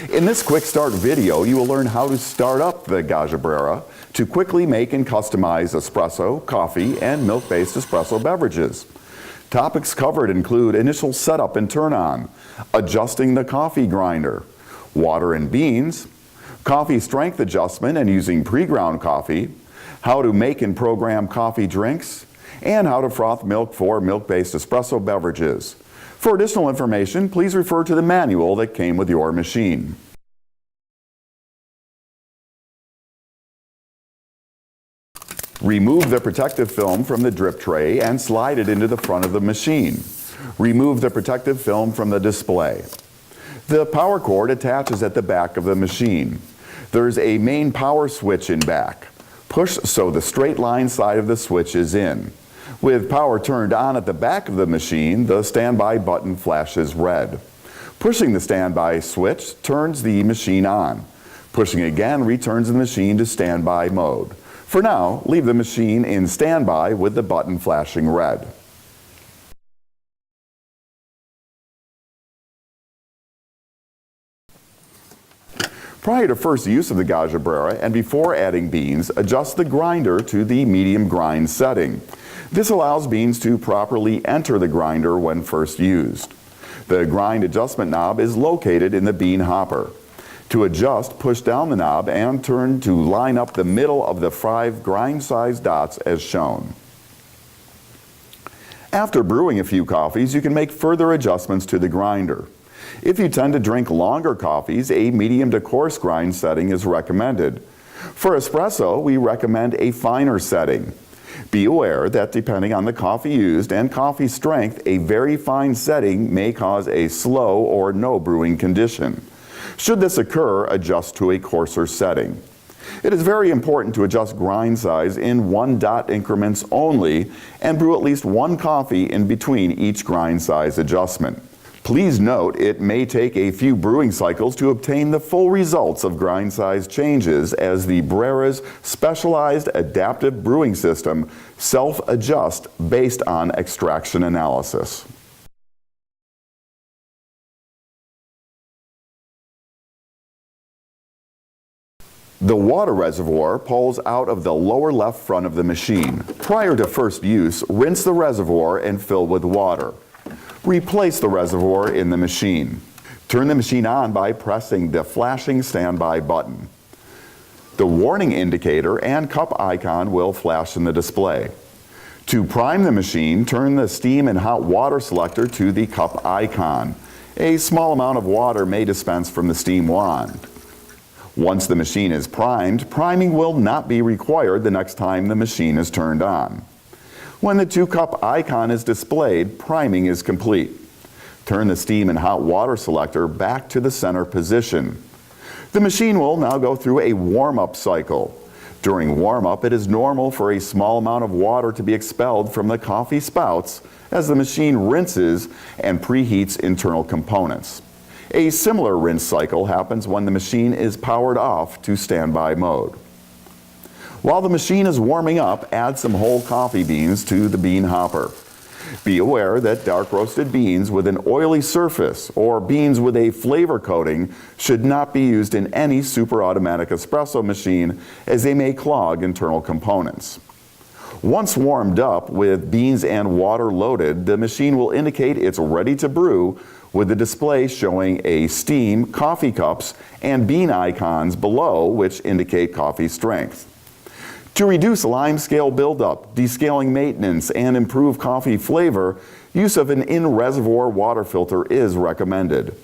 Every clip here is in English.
In this quick start video, you will learn how to start up the Gaggia Brera to quickly make and customize espresso, coffee, and milk-based espresso beverages. Topics covered include initial setup and turn on, adjusting the coffee grinder, water and beans, coffee strength adjustment and using pre-ground coffee, how to make and program coffee drinks, and how to froth milk for milk-based espresso beverages. For additional information, please refer to the manual that came with your machine. Remove the protective film from the drip tray and slide it into the front of the machine. Remove the protective film from the display. The power cord attaches at the back of the machine. There's a main power switch in back. Push so the straight line side of the switch is in. With power turned on at the back of the machine, the standby button flashes red. Pushing the standby switch turns the machine on. Pushing again returns the machine to standby mode. For now, leave the machine in standby with the button flashing red. Prior to first use of the Gaggia Brera and before adding beans, adjust the grinder to the medium grind setting. This allows beans to properly enter the grinder when first used. The grind adjustment knob is located in the bean hopper. To adjust, push down the knob and turn to line up the middle of the 5 grind-sized dots as shown. After brewing a few coffees, you can make further adjustments to the grinder. If you tend to drink longer coffees, a medium to coarse grind setting is recommended. For espresso, we recommend a finer setting. Be aware that depending on the coffee used and coffee strength, a very fine setting may cause a slow or no brewing condition. Should this occur, adjust to a coarser setting. It is very important to adjust grind size in 1 dot increments only and brew at least 1 coffee in between each grind size adjustment. Please note it may take a few brewing cycles to obtain the full results of grind size changes, as the Brera's specialized adaptive brewing system self-adjusts based on extraction analysis. The water reservoir pulls out of the lower left front of the machine. Prior to first use, rinse the reservoir and fill with water. Replace the reservoir in the machine. Turn the machine on by pressing the flashing standby button. The warning indicator and cup icon will flash in the display. To prime the machine, turn the steam and hot water selector to the cup icon. A small amount of water may dispense from the steam wand. Once the machine is primed, priming will not be required the next time the machine is turned on. When the 2-cup icon is displayed, priming is complete. Turn the steam and hot water selector back to the center position. The machine will now go through a warm-up cycle. During warm-up, it is normal for a small amount of water to be expelled from the coffee spouts as the machine rinses and preheats internal components. A similar rinse cycle happens when the machine is powered off to standby mode. While the machine is warming up, add some whole coffee beans to the bean hopper. Be aware that dark roasted beans with an oily surface or beans with a flavor coating should not be used in any super automatic espresso machine, as they may clog internal components. Once warmed up with beans and water loaded, the machine will indicate it's ready to brew, with the display showing a steam, coffee cups, and bean icons below, which indicate coffee strength. To reduce lime scale buildup, descaling maintenance, and improve coffee flavor, use of an in-reservoir water filter is recommended.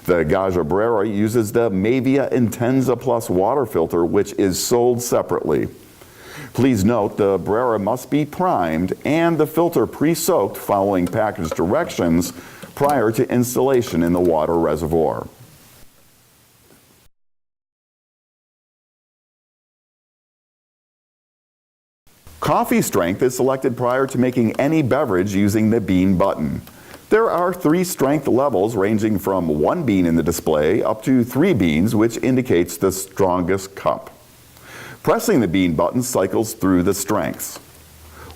The Gaggia Brera uses the Mavia Intenza Plus water filter, which is sold separately. Please note the Brera must be primed and the filter pre-soaked following package directions prior to installation in the water reservoir. Coffee strength is selected prior to making any beverage using the bean button. There are 3 strength levels ranging from 1 bean in the display up to 3 beans, which indicates the strongest cup. Pressing the bean button cycles through the strengths.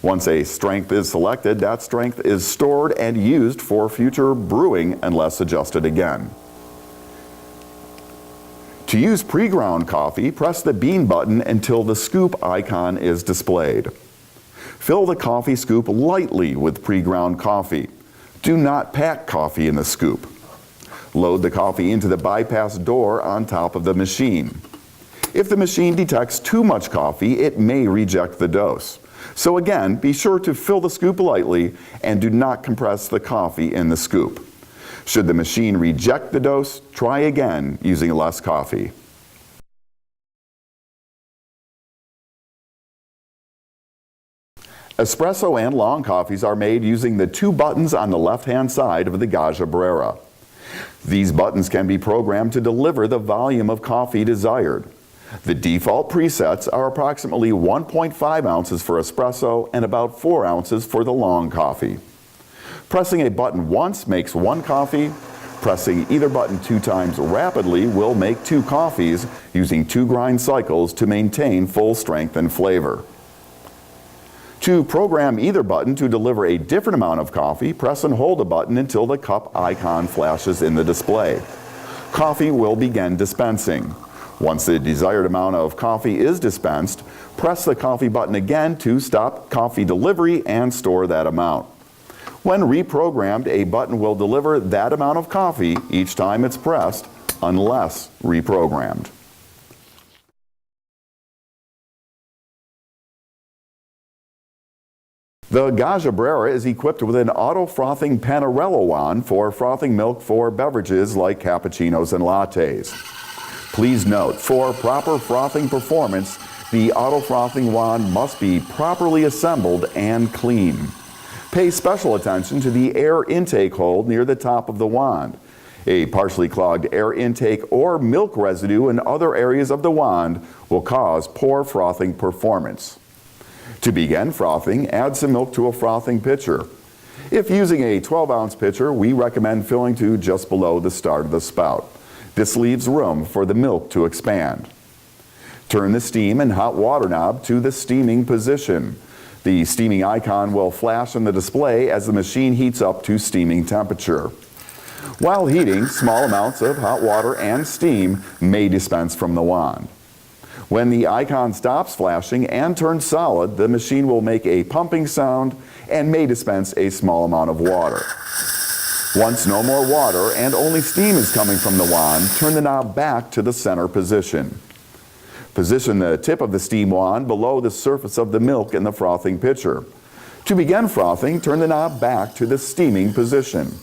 Once a strength is selected, that strength is stored and used for future brewing unless adjusted again. To use pre-ground coffee, press the bean button until the scoop icon is displayed. Fill the coffee scoop lightly with pre-ground coffee. Do not pack coffee in the scoop. Load the coffee into the bypass door on top of the machine. If the machine detects too much coffee, it may reject the dose. So again, be sure to fill the scoop lightly and do not compress the coffee in the scoop. Should the machine reject the dose, try again using less coffee. Espresso and long coffees are made using the two buttons on the left-hand side of the Gaggia Brera. These buttons can be programmed to deliver the volume of coffee desired. The default presets are approximately 1.5 ounces for espresso and about 4 ounces for the long coffee. Pressing a button once makes 1 coffee. Pressing either button 2 times rapidly will make 2 coffees, using 2 grind cycles to maintain full strength and flavor. To program either button to deliver a different amount of coffee, press and hold a button until the cup icon flashes in the display. Coffee will begin dispensing. Once the desired amount of coffee is dispensed, press the coffee button again to stop coffee delivery and store that amount. When reprogrammed, a button will deliver that amount of coffee each time it's pressed, unless reprogrammed. The Gaggia Brera is equipped with an auto-frothing panarello wand for frothing milk for beverages like cappuccinos and lattes. Please note, for proper frothing performance, the auto-frothing wand must be properly assembled and clean. Pay special attention to the air intake hole near the top of the wand. A partially clogged air intake or milk residue in other areas of the wand will cause poor frothing performance. To begin frothing, add some milk to a frothing pitcher. If using a 12-ounce pitcher, we recommend filling to just below the start of the spout. This leaves room for the milk to expand. Turn the steam and hot water knob to the steaming position. The steaming icon will flash on the display as the machine heats up to steaming temperature. While heating, small amounts of hot water and steam may dispense from the wand. When the icon stops flashing and turns solid, the machine will make a pumping sound and may dispense a small amount of water. Once no more water and only steam is coming from the wand, turn the knob back to the center position. Position the tip of the steam wand below the surface of the milk in the frothing pitcher. To begin frothing, turn the knob back to the steaming position.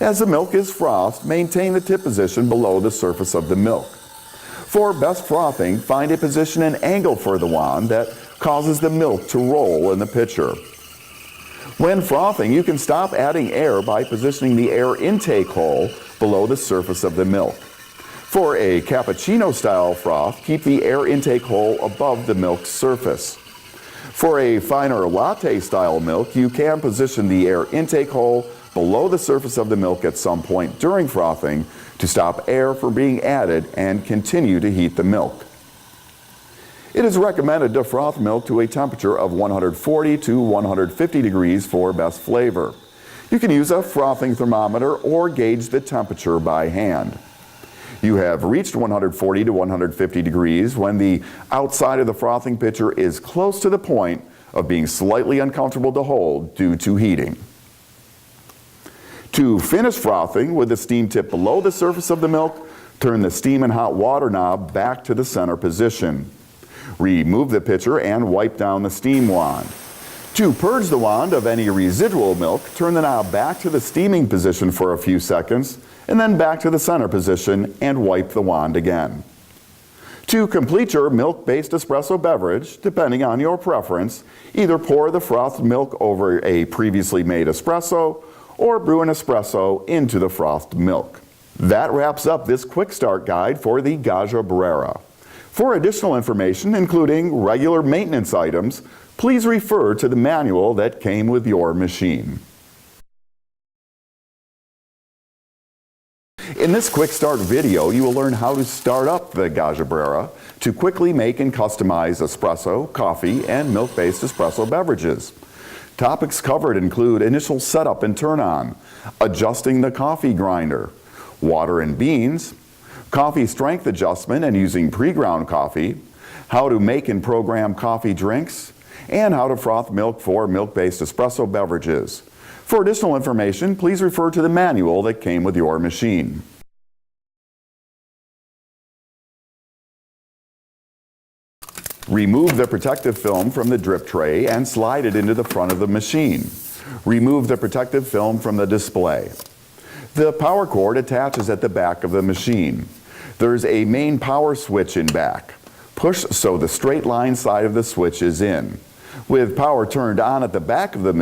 As the milk is frothed, maintain the tip position below the surface of the milk. For best frothing, find a position and angle for the wand that causes the milk to roll in the pitcher. When frothing, you can stop adding air by positioning the air intake hole below the surface of the milk. For a cappuccino-style froth, keep the air intake hole above the milk's surface. For a finer latte-style milk, you can position the air intake hole below the surface of the milk at some point during frothing to stop air from being added and continue to heat the milk. It is recommended to froth milk to a temperature of 140 to 150 degrees for best flavor. You can use a frothing thermometer or gauge the temperature by hand. You have reached 140 to 150 degrees when the outside of the frothing pitcher is close to the point of being slightly uncomfortable to hold due to heating. To finish frothing with the steam tip below the surface of the milk, turn the steam and hot water knob back to the center position. Remove the pitcher and wipe down the steam wand. To purge the wand of any residual milk, turn the knob back to the steaming position for a few seconds, and then back to the center position and wipe the wand again. To complete your milk-based espresso beverage, depending on your preference, either pour the frothed milk over a previously made espresso or brew an espresso into the frothed milk. That wraps up this quick start guide for the Gaggia Brera. For additional information, including regular maintenance items, please refer to the manual that came with your machine. In this quick start video, you will learn how to start up the Gaggia Brera to quickly make and customize espresso, coffee, and milk-based espresso beverages. Topics covered include initial setup and turn on, adjusting the coffee grinder, water and beans, coffee strength adjustment and using pre-ground coffee, how to make and program coffee drinks, and how to froth milk for milk-based espresso beverages. For additional information, please refer to the manual that came with your machine. Remove the protective film from the drip tray and slide it into the front of the machine. Remove the protective film from the display. The power cord attaches at the back of the machine. There's a main power switch in back. Push so the straight line side of the switch is in. With power turned on at the back of the machine,